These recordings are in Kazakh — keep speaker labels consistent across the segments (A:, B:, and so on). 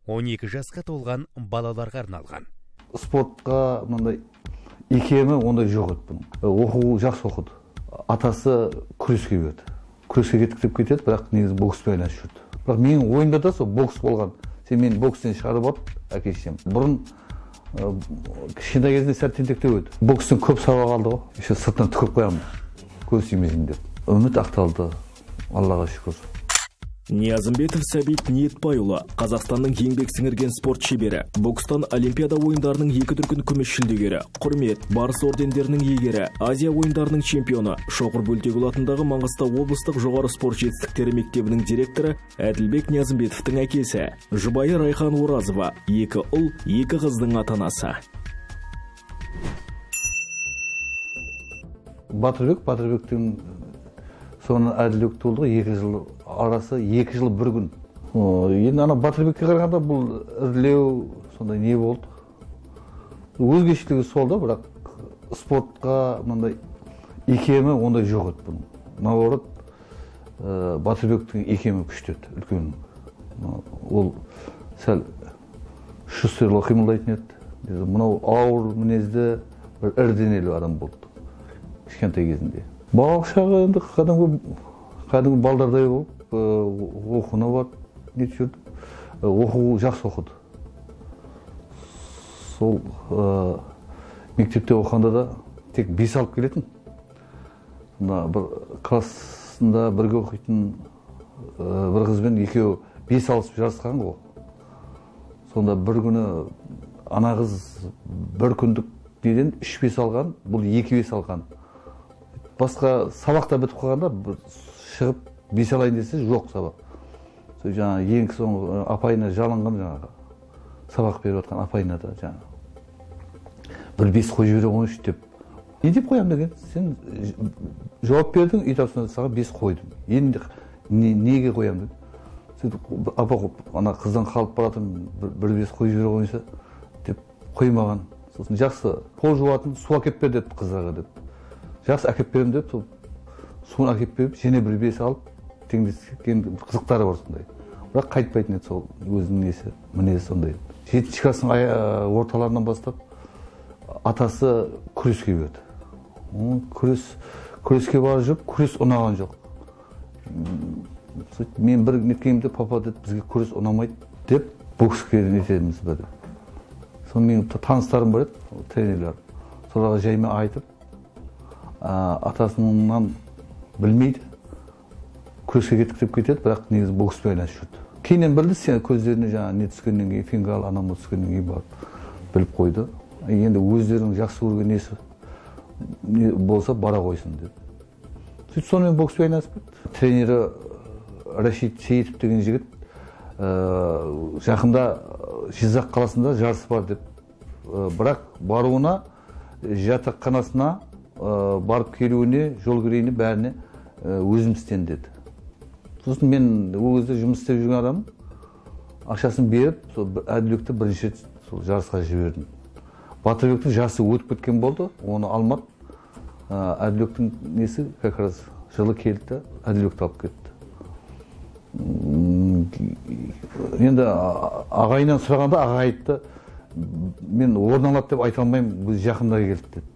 A: 12 жасқа толған балаларға арналған.
B: Спортқа мындай икемі ондай жоқ еді бұның. Оқу жақсы оқыды. Атасы күреске берді. Күреске кетіп кетеді, бірақ негізі бокспен айналысып жүрді. Бірақ менің ойымда да сол бокс болған. Сен мені бокстен шығарып алып, әке-шешем. Бұрын кішкентай кезінде сәл тентектеу еді. Бокстен көп сабақ алды ғой. Еще сыртынан түкіріп қоямын. Көз тимесін деп. Үміт ақталды. Аллаға шүкір.
C: Ниязымбетов Сәбит Ниетбайұлы, Қазақстанның еңбек сіңірген спорт шебері, бокстан Олимпиада ойындарының 2 дүркін күміс жүлдегері, құрмет, барыс ордендерінің иегері, Азия ойындарының чемпионы, Шоқыр Бөлтекұлы атындағы Маңғыстау облыстық жоғары спорт жетістіктері мектебінің директоры Әділбек Ниязымбетовтың әкесі, жұбайы Райхан Оразова, 2 ұл, 2 қыздың ата-анасы.
B: Батырбектің соны Әділбек толды 2 жыл арасы 2 жыл 1 күн. Енді ана Батырбекке қарағанда бұл ірілеу сондай не болды. Өзгешілігі сол да, бірақ спортқа мындай икемі ондай жоқ еді бұның. Наоборот, Батырбектің икемі күшті еді, үлкен. Ол сәл шүстерлі қимылдайтын еді. Мынау ауыр мінезді бір ірденелі адам болды. Кішкентай кезінде. Балалық шағы енді кәдімгі балдардай болып, оқуына бар, нетіп жүрді. Оқу жақсы оқыды. Сол мектепте оқығанда да тек 5 алып келетін. Бір классында бірге оқитын бір қызбен екеуі 5 алысып жарысқан ғой. Сонда бір күні ана қыз бір күндік неден 3-5 алған, бұл 2-5 алған. Басқа сабақта бітіп қалғанда шығып 5 алайын десе жоқ сабақ. Жаңа ең соңғы апайына жалынған жаңағы сабақ беріп жатқан апайына да жаңа бір 5 қойып жібере қойыңызшы деп. Не деп қоямын деген? Сен жауап бердің, үй тапсырмада саған 5 қойдым. Енді неге қоямын деп. Сөйтіп апа ана қыздан қалып баратын бір 5 қойып жібере қойыңызшы деп қоймаған. Сосын жақсы пол жуатын су әкеп бер деді қыздарға деп. Жақсы әкеп берем деп, суын әкеп беріп, және бір 5 алып, теңдескен қызықтары бар сондай. Бірақ қайтпайтын еді сол өзінің несі, мінезі сондай. 7-ші кластың орталарынан бастап атасы күреске берді. Күреске барып жүріп, күрес ұнаған жоқ. Мен бір неткенімде папа деді, бізге күрес ұнамайды деп, бокске нетеміз бәрі. Соны менің таныстарым бар еді, тренерлер. Соларға жаймен айтып, атасынан білмейді, күреске кетіп кетеді, бірақ негізі бокспен айналысып жүрді. Кейіннен білді, сен көздеріне жаңа не түскеннен кейін, фингал, анамы түскеннен кейін барып біліп қойды. Енді өздерінің жақсы көрген несі болса бара қойсын деді. Сөйтіп сонымен бокспен айналысып кетті. Тренері Рашид Сейітов деген жігіт жақында Жизақ қаласында жарыс бар деп. Бірақ баруына, жатақханасына барып келуіне, жол кірейіне бәріне өзім істен деді. Сосын мен ол кезде жұмыс істеп жүрген адам ақшасын беріп, Әділбекті бірінші жарысқа жібердім. Батырбектің жасы өтіп кеткен болды, оны алмады. Әділбектің несі как раз жылы келді, Әділбекті алып кетті. Енді ағайынан сұрағанда аға айтты, мен орын алады деп айта алмаймын, біз жақында келді деді.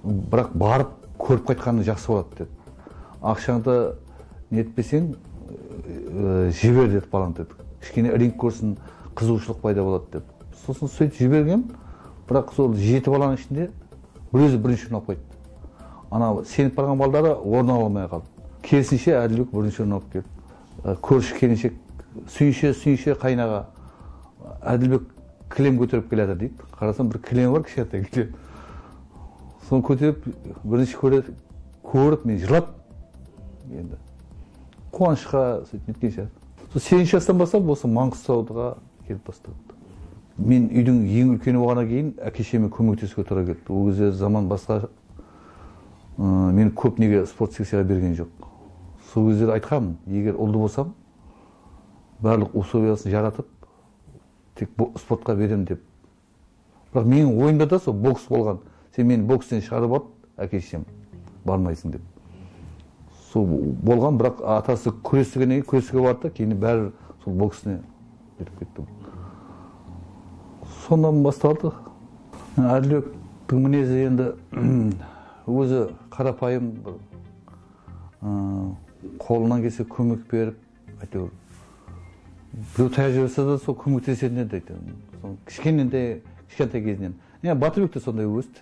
B: Бірақ барып көріп қайтқаны жақсы болады деді. Ақшаңды не етпесең жібер деді балам деді. Кішкене ринг көрсін, қызығушылық пайда болады деді. Сосын сөйтіп жіберген, бірақ сол 7 баланың ішінде бір өзі бірінші орын алып қойды. Ана сеніп барған балдары орын ала алмай қалды. Керісінше Әділбек бірінші орын алып келді. Көрші келіншек сүйінші қайнаға Әділбек кілем көтеріп келеді дейді. Қарасам бір кілем бар, кішкентай кілем. Соны көтеріп бірінші көріп мен жылап енді қуанышқа сөйтіп неткен шығар. Сол 8 жастан бастап осы Маңғыстауға келіп бастады. Мен үйдің ең үлкені болғаннан кейін әке-шешеме көмектесуге тура келді. Ол кезде заман басқа. Мен көп неге спорт секцияға берген жоқ. Сол кезде айтқанмын, егер ұлды болсам, барлық условиясын жаратып, тек спортқа берем деп. Бірақ менің ойымда да сол бокс болған. Сен мені бокстен шығарып алып, әке-шешем бармайсың деп. Сол болған, бірақ атасы күреске барды, кейін бәрі сол боксіне беріп кеттім. Сондан басталды. Әділбектің мінезі енді өзі қарапайым, қолынан келсе көмек беріп, әйтеуір біреу тәжірибесі де сол көмектесетін еді айтамын. Кішкентай кезінен. Батырбек те сондай өсті.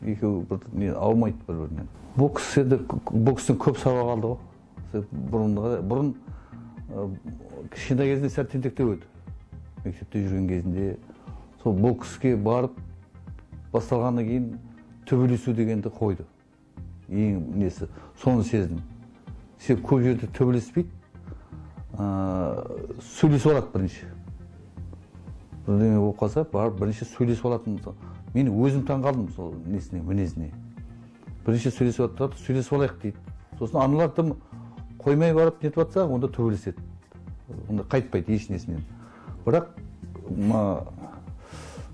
B: Екеуі аумайды бір-бірінен. Бокстан көп сабақ алды ғой. Бұрын кішкентай кезінде сәл тентектеу еді. Мектепте жүрген кезінде сол бокске барып басталғаннан кейін төбелесу дегенді қойды. Ең несі, соны сездім. Себебі көп жерде төбелеспейді, сөйлесіп алады бірінші. Бірдеңе болып қалса, барып бірінші сөйлесіп алатын. Мен өзім таңғалдым сол несіне, мінезіне. Бірінші сөйлесіп алайық дейді. Сосын аналар тым қоймай барып нетіп атса, онда төбелеседі. Онда қайтпайды еш несінен. Бірақ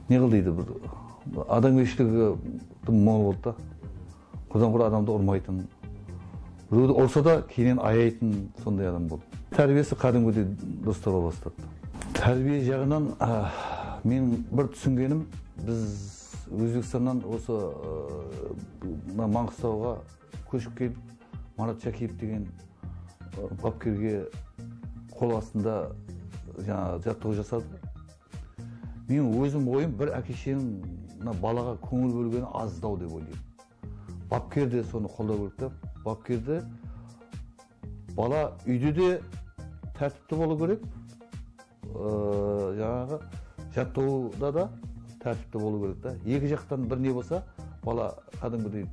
B: не қыл дейді, адамгершілігі тым мол болды да. Құдан адамды ұрмайтын. Біреуді ұрса да кейіннен аяйтын сондай адам болды. Тәрбиесі кәдімгідей дұрыстала бастады. Тәрбие жағынан мен бір түсінгенім, біз Өзбекстаннан осы Маңғыстауға көшіп келіп, Марат Шакиев деген бапкерге қол астында жаттығу жасады. Мен өзім ойым, бір әке-шенің балаға көңіл бөлгені аздау деп ойлаймын. Бапкер де соны қолдау керек та. Бапкерді бала үйде де тәртіпті болу керек, жаңағы жаттығуда да тәртіпті болу керек та. Екі жақтан бір не болса, бала кәдімгідей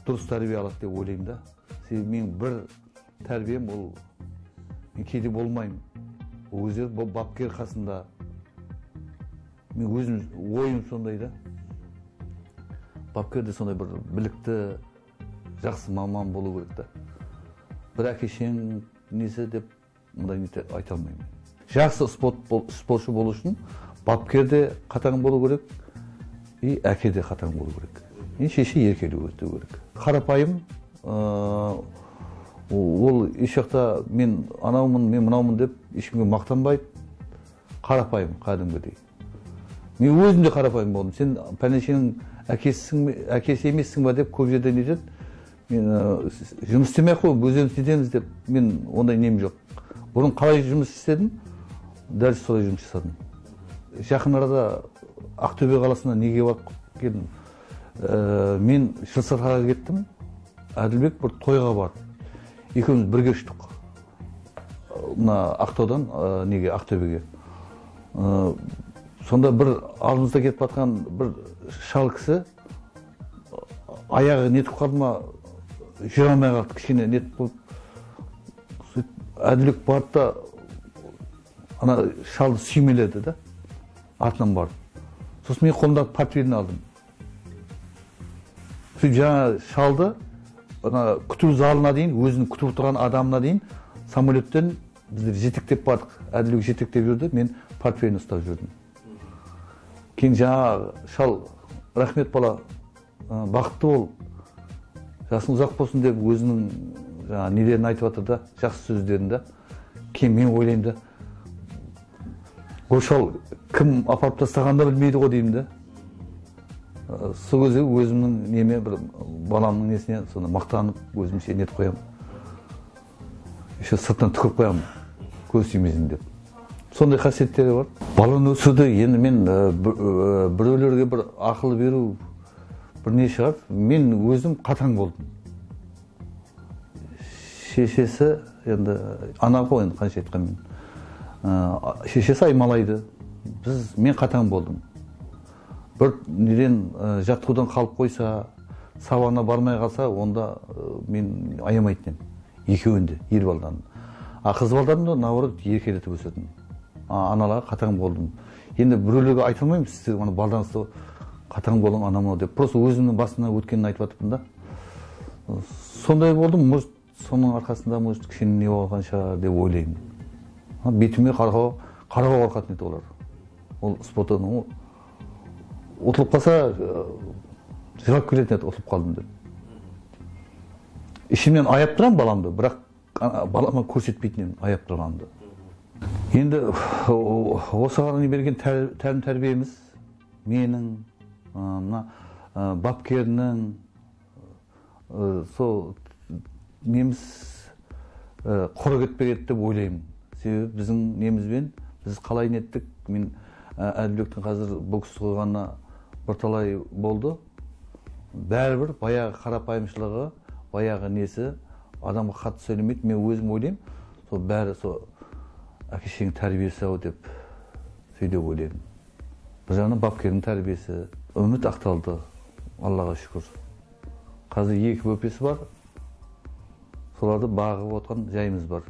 B: дұрыс тәрбие алады деп ойлаймын да. Себебі мен бір тәрбием ол мен кейде болмаймын. Ол кезде бапкер қасында мен өзім ойым сондай да. Бапкер де сондай бір білікті, жақсы маман болу керек та. Бір әке-шенің несі деп мұндай айта алмаймын. Жақсы спортшы болу үшін бапкер де қатаң болу керек, и әке де қатаң болу керек. Шеше еркелеу керек. Қарапайым, ол еш жақта мен анаумын, мен мынаумын деп ешкімге мақтанбайды. Қарапайым, кәдімгідей. Мен өзім де қарапайым болдым. Сен пәленшенің әкесі емессің ба деп көп жерде нетеді. Мен жұмыс істемей қой, өзіміз істейміз деп мен ондай нем жоқ. Бұрын қалай жұмыс істедім, дәл солай жұмыс жасадым. Жақын арада Ақтөбе қаласына неге барып келдім. Мен Жылсырға кеттім, Әділбек бір тойға барды. Екеуміз бірге ұштық. Ақтаудан Ақтөбеге. Сонда бір алдымызда кетіп жатқан бір шал кісі аяғы нетіп қалды ма, жүре алмай қалды, кішкене нетіп болып. Әділбек барды да ана шалды сүймеледі да, артынан барды. Сосын мен қолымдағы портфелін алдым. Жаңа шалды күту залына дейін, өзінің күтіп тұрған адамына дейін самолеттен біздер жетектеп бардық. Әділбек жетектеп жүрді, мен портфелін ұстап жүрдім. Кейін жаңа шал, рахмет бала, бақытты бол, жасың ұзақ болсын деп өзінің нелерін айтып жатыр да, жақсы сөздерін да. Кейін мен ойлаймын да, ол шал кім апарып тастағанда білмейді ғой деймін да. Сол кезде өзімнің неме бір баламның несіне соны мақтанып өзімше нетіп қоямын. Еще сыртынан түкіріп қоямын, көз тимесін деп. Сондай қасиеттері бар. Баланы өсірді, енді мен біреулерге бір ақыл беру бір не шығар. Мен өзім қатаң болдым. Шешесі, енді ана ғой енді қанша айтқанмен. Шешесі аймалайды. Мен қатаң болдым. Бір неден жаттығудан қалып қойса, сабағына бармай қалса, онда мен аямайтын едім. Екеуінде, ер балдан. Қыз балдан да наоборот еркелетіп өсетін. Аналарға қатаң болдым. Енді біреулерге айта алмаймын, сіздер балданызды қатаң болың анамау деп. Просто өзімнің басына өткенін айтып жатырмын да. Сондай болдым, может, соның арқасында может кішкене не болған шығар деп ойлаймын. Бетіме қарауға қорқатын еді олар. Ол спорттан ұтылып қалса, жылап келетін еді, ұтылып қалдым деп. Ішімнен аяп тұрам баламды, бірақ балама көрсетпейтін едім аяп тұрғанымды. Енді осыған берген тәлім тәрбиеміз менің, мына бапкерінің, сол неміз құр кетпеген деп ойлаймын. Себебі біздің немізбен біз қалай неттік. Мен Әділбектің қазір бокс қойғанына бірталай болды. Бәрібір баяғы қарапайымшылығы, баяғы несі адамға қатты сөйлемейді. Мен өзім ойлаймын, сол бәрі сол әке-шешенің тәрбиесі ау деп сөйдеп ойлаймын. Бір жағынан бапкердің тәрбиесі, үміт ақталды, Аллаға шүкір. Қазір 2 бөпесі бар, соларды бағып отқан жайымыз бар.